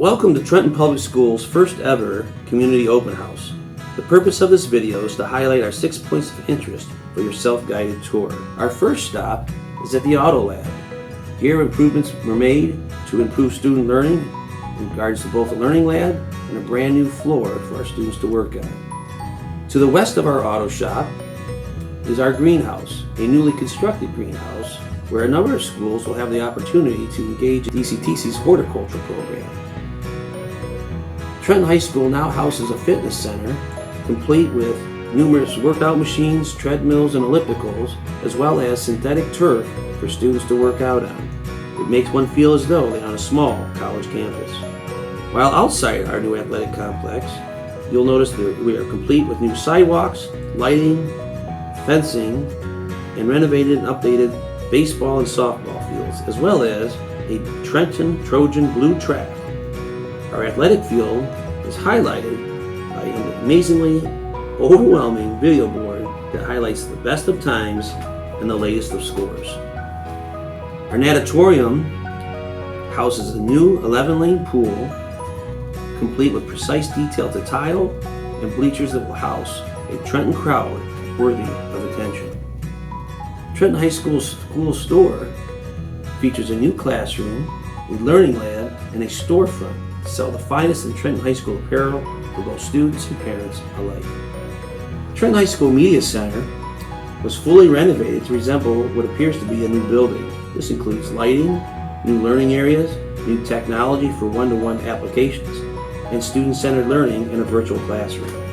Welcome to Trenton Public Schools' first ever Community Open House. The purpose of this video is to highlight our 6 points of interest for your self-guided tour. Our first stop is at the Auto Lab. Here improvements were made to improve student learning in regards to both a learning lab and a brand new floor for our students to work on. To the west of our auto shop is our greenhouse, a newly constructed greenhouse where a number of schools will have the opportunity to engage in DCTC's horticulture program. Trenton High School now houses a fitness center complete with numerous workout machines, treadmills, and ellipticals, as well as synthetic turf for students to work out on. It makes one feel as though they're on a small college campus. While outside our new athletic complex, you'll notice that we are complete with new sidewalks, lighting, fencing, and renovated and updated baseball and softball fields, as well as a Trenton Trojan blue track. Our athletic field is highlighted by an amazingly overwhelming video board that highlights the best of times and the latest of scores. Our Natatorium houses a new 11-lane pool complete with precise detail to tile and bleachers that will house a Trenton crowd worthy of attention. Trenton High School's school store features a new classroom, a learning lab, and a storefront to sell the finest in Trenton High School apparel for both students and parents alike. Trenton High School Media Center was fully renovated to resemble what appears to be a new building. This includes lighting, new learning areas, new technology for one-to-one applications, and student-centered learning in a virtual classroom.